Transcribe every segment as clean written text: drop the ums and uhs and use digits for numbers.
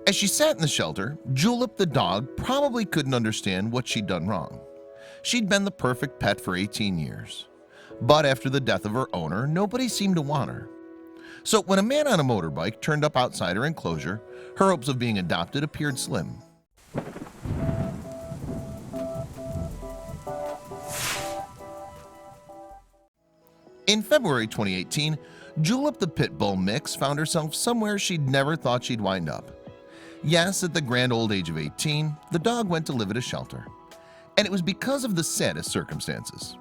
As she sat in the shelter, Julep the dog probably couldn't understand what she'd done wrong. She'd been the perfect pet for 18 years. But after the death of her owner, nobody seemed to want her. So when a man on a motorbike turned up outside her enclosure, her hopes of being adopted appeared slim. In February 2018, Julep the pit bull mix found herself somewhere she'd never thought she'd wind up. Yes, at the grand old age of 18, the dog went to live at a shelter. And it was because of the saddest circumstances.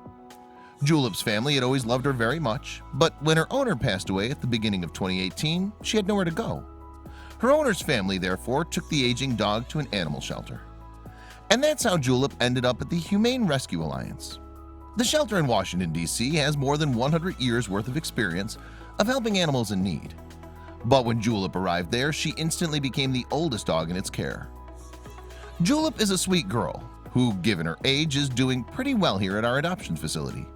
Julep's family had always loved her very much, but when her owner passed away at the beginning of 2018, she had nowhere to go. Her owner's family therefore took the aging dog to an animal shelter. And that's how Julep ended up at the Humane Rescue Alliance. The shelter in Washington, D.C. has more than 100 years worth of experience of helping animals in need. But when Julep arrived there, she instantly became the oldest dog in its care. Julep is a sweet girl who, given her age, is doing pretty well here at our adoption facility.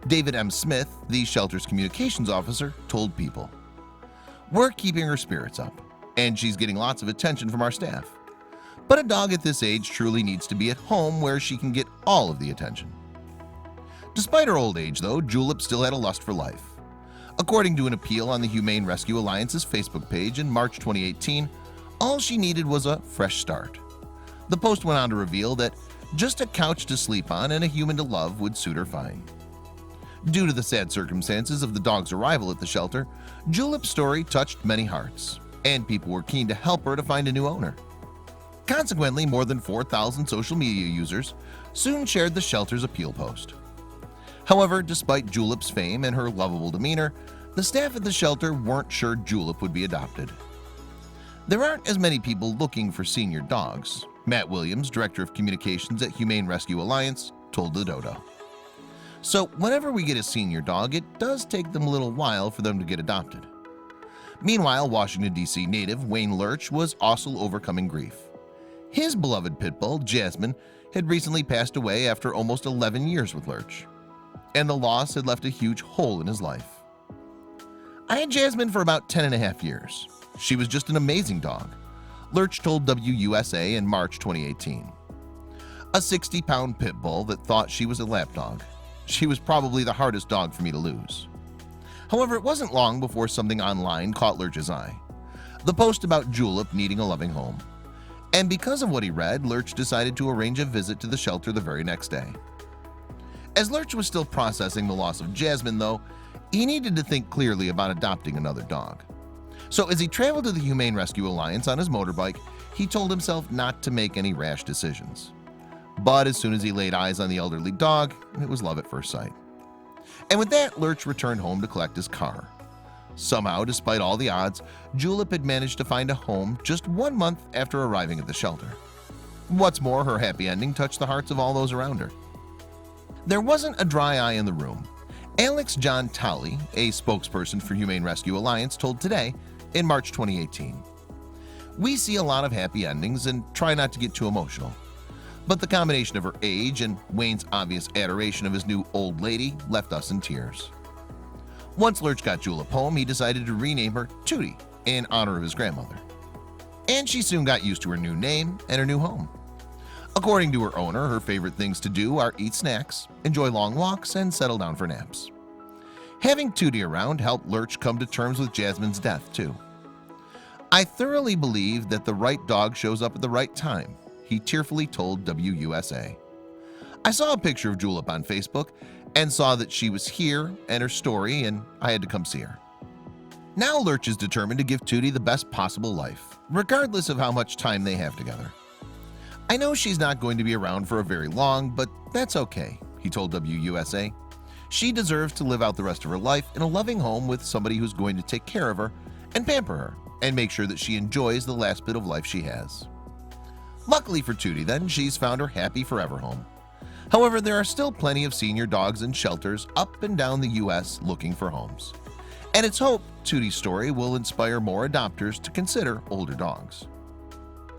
David M. Smith, the shelter's communications officer, told People, "We're keeping her spirits up, and she's getting lots of attention from our staff. But a dog at this age truly needs to be at home where she can get all of the attention." Despite her old age, though, Julep still had a lust for life. According to an appeal on the Humane Rescue Alliance's Facebook page in March 2018, all she needed was a fresh start. The post went on to reveal that just a couch to sleep on and a human to love would suit her fine. Due to the sad circumstances of the dog's arrival at the shelter, Julep's story touched many hearts, and people were keen to help her to find a new owner. Consequently, more than 4,000 social media users soon shared the shelter's appeal post. However, despite Julep's fame and her lovable demeanor, the staff at the shelter weren't sure Julep would be adopted. There aren't as many people looking for senior dogs, Matt Williams, Director of Communications at Humane Rescue Alliance, told the Dodo. So whenever we get a senior dog, it does take them a little while for them to get adopted. Meanwhile, Washington, D.C. native Wayne Lurch was also overcoming grief. His beloved pit bull, Jasmine, had recently passed away after almost 11 years with Lurch, and the loss had left a huge hole in his life. "I had Jasmine for about 10.5 years. She was just an amazing dog," Lurch told WUSA in March 2018. "A 60-pound pit bull that thought she was a lapdog. She was probably the hardest dog for me to lose." However, it wasn't long before something online caught Lurch's eye. The post about Julep needing a loving home. And because of what he read, Lurch decided to arrange a visit to the shelter the very next day. As Lurch was still processing the loss of Jasmine, though, he needed to think clearly about adopting another dog. So as he traveled to the Humane Rescue Alliance on his motorbike, he told himself not to make any rash decisions. But as soon as he laid eyes on the elderly dog, it was love at first sight. And with that, Lurch returned home to collect his car. Somehow, despite all the odds, Julep had managed to find a home just 1 month after arriving at the shelter. What's more, her happy ending touched the hearts of all those around her. There wasn't a dry eye in the room. Alex John Towley, a spokesperson for Humane Rescue Alliance, told Today in March 2018, "We see a lot of happy endings and try not to get too emotional. But the combination of her age and Wayne's obvious adoration of his new old lady left us in tears." Once Lurch got Julep home, he decided to rename her Tootie in honor of his grandmother. And she soon got used to her new name and her new home. According to her owner, her favorite things to do are eat snacks, enjoy long walks, and settle down for naps. Having Tootie around helped Lurch come to terms with Jasmine's death, too. "I thoroughly believe that the right dog shows up at the right time," he tearfully told WUSA. "I saw a picture of Julep on Facebook and saw that she was here and her story, and I had to come see her." Now Lurch is determined to give Tootie the best possible life, regardless of how much time they have together. "I know she's not going to be around for a very long, but that's okay," he told WUSA. "She deserves to live out the rest of her life in a loving home with somebody who's going to take care of her and pamper her and make sure that she enjoys the last bit of life she has." Luckily for Tootie, then, she's found her happy forever home. However, there are still plenty of senior dogs in shelters up and down the U.S. looking for homes. And it's hoped Tootie's story will inspire more adopters to consider older dogs.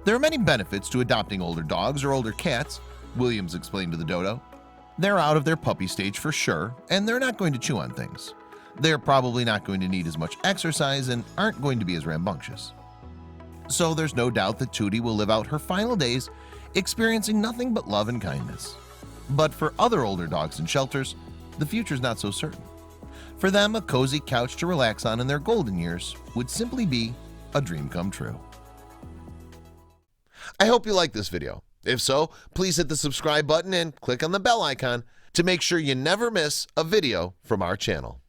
"There are many benefits to adopting older dogs or older cats," Williams explained to the Dodo. "They're out of their puppy stage for sure, and they're not going to chew on things. They're probably not going to need as much exercise and aren't going to be as rambunctious. So there's no doubt that Tootie will live out her final days experiencing nothing but love and kindness. But for other older dogs in shelters, the future's not so certain. For them, a cozy couch to relax on in their golden years would simply be a dream come true. I hope you liked this video. If so, please hit the subscribe button and click on the bell icon to make sure you never miss a video from our channel.